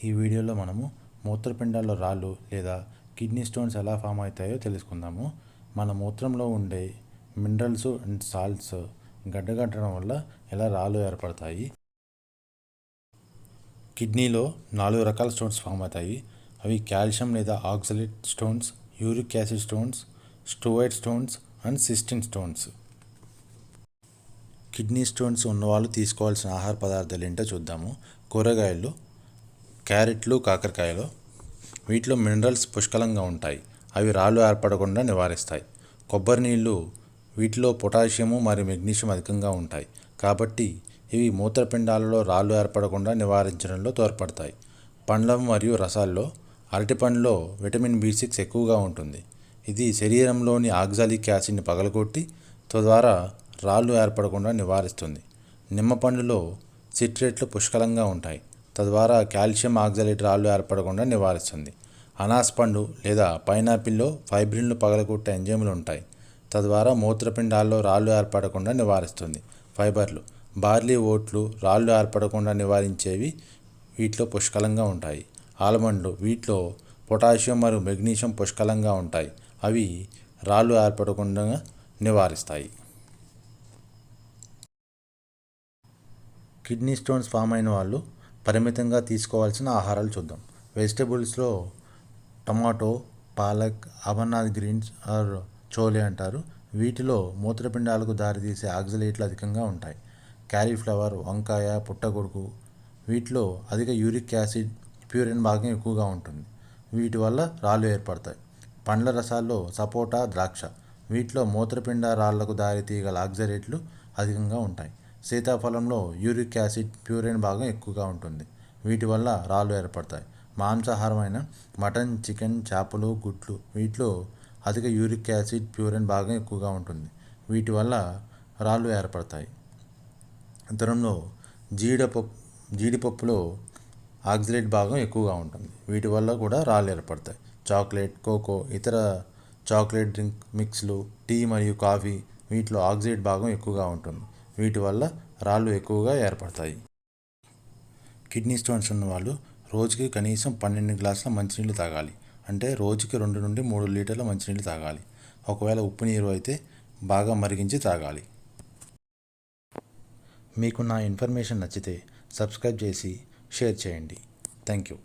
ఈ వీడియోలో మనము మూత్రపిండాల్లో రాళ్ళు లేదా కిడ్నీ స్టోన్స్ ఎలా ఫామ్ అవుతాయో తెలుసుకుందాము. మన మూత్రంలో ఉండే మినరల్స్ అండ్ సాల్ట్స్ గడ్డగట్టడం వల్ల ఎలా రాళ్ళు ఏర్పడతాయి. కిడ్నీలో 4 రకాల స్టోన్స్ ఫామ్ అవుతాయి. అవి కాల్షియం లేదా oxalate stones, uric acid stones, struvite stones and cystine stones. Kidney stones ఉన్నవాళ్ళు తీసుకోవాల్సిన ఆహార పదార్థాలు ఏంటో చూద్దాము. కూరగాయలు, క్యారెట్లు, కాకరకాయలు, వీటిలో మినరల్స్ పుష్కలంగా ఉంటాయి. అవి రాళ్ళు ఏర్పడకుండా నివారిస్తాయి. కొబ్బరి నీళ్ళు, వీటిలో పొటాషియము మరియు మెగ్నీషియం అధికంగా ఉంటాయి కాబట్టి ఇవి మూత్రపిండాలలో రాళ్ళు ఏర్పడకుండా నివారించడంలో తోడ్పడతాయి. పండ్లు మరియు రసాల్లో అరటిపండులో విటమిన్ B6 ఎక్కువగా ఉంటుంది. ఇది శరీరంలోని ఆక్సాలిక్ యాసిడ్ని పగలగొట్టి తద్వారా రాళ్ళు ఏర్పడకుండా నివారిస్తుంది. నిమ్మ పండులో సిట్రేట్లు పుష్కలంగా ఉంటాయి. తద్వారా కాల్షియం ఆక్సాలేట్ రాళ్ళు ఏర్పడకుండా నివారిస్తుంది. అనాస పండు లేదా పైనాపిల్లో ఫైబ్రిన్లు పగలగొట్టే ఎంజైములు ఉంటాయి. తద్వారా మూత్రపిండాల్లో రాళ్ళు ఏర్పడకుండా నివారిస్తుంది. ఫైబర్లు, బార్లీ, ఓట్లు రాళ్ళు ఏర్పడకుండా నివారించేవి వీటిలో పుష్కలంగా ఉంటాయి. ఆల్మండ్లు, వీటిలో పొటాషియం మరియు మెగ్నీషియం పుష్కలంగా ఉంటాయి. అవి రాళ్ళు ఏర్పడకుండా నివారిస్తాయి. కిడ్నీ స్టోన్స్ ఫామ్ అయిన వాళ్ళు పరిమితంగా తీసుకోవాల్సిన ఆహారాలు చూద్దాం. వెజిటబుల్స్లో టమాటో, పాలక్, అమర్నాథ్ గ్రీన్స్ ఆర్ చోలే అంటారు. వీటిలో మూత్రపిండాలకు దారితీసే ఆక్సలేట్లు అధికంగా ఉంటాయి. క్యాలీఫ్లవర్, వంకాయ, పుట్టగొడుగు, వీటిలో అధిక యూరిక్ యాసిడ్, ప్యూరిన్ భాగం ఎక్కువగా ఉంటుంది. వీటి వల్ల రాళ్ళు ఏర్పడతాయి. పండ్ల రసాల్లో సపోటా, ద్రాక్ష, వీటిలో మూత్రపిండ రాళ్లకు దారితీయగల ఆక్సలేట్లు అధికంగా ఉంటాయి. సీతాఫలంలో యూరిక్ యాసిడ్, ప్యూరిన్ భాగం ఎక్కువగా ఉంటుంది. వీటి వల్ల రాళ్ళు ఏర్పడతాయి. మాంసాహారమైన మటన్, చికెన్, చేపలు, గుడ్లు, వీటిలో అధిక యూరిక్ యాసిడ్, ప్యూరిన్ భాగం ఎక్కువగా ఉంటుంది. వీటి వల్ల రాళ్ళు ఏర్పడతాయి. ఇతరంలో జీడిపప్పులో ఆక్సలేట్ భాగం ఎక్కువగా ఉంటుంది. వీటి వల్ల కూడా రాళ్ళు ఏర్పడతాయి. చాక్లెట్, కోకో, ఇతర చాక్లెట్ డ్రింక్ మిక్స్లు, టీ మరియు కాఫీ, వీటిలో ఆక్సలేట్ భాగం ఎక్కువగా ఉంటుంది. వీటి వల్ల రాళ్ళు ఎక్కువగా ఏర్పడతాయి. కిడ్నీ స్టోన్స్ ఉన్న వాళ్ళు రోజుకి కనీసం 12 గ్లాసుల మంచినీళ్ళు తాగాలి. అంటే రోజుకి 2 నుండి 3 లీటర్ల మంచినీళ్ళు తాగాలి. ఒకవేళ ఉప్పు నీరు అయితే బాగా మరిగించి తాగాలి. మీకు నా ఇన్ఫర్మేషన్ నచ్చితే సబ్స్క్రైబ్ చేసి షేర్ చేయండి. Thank you.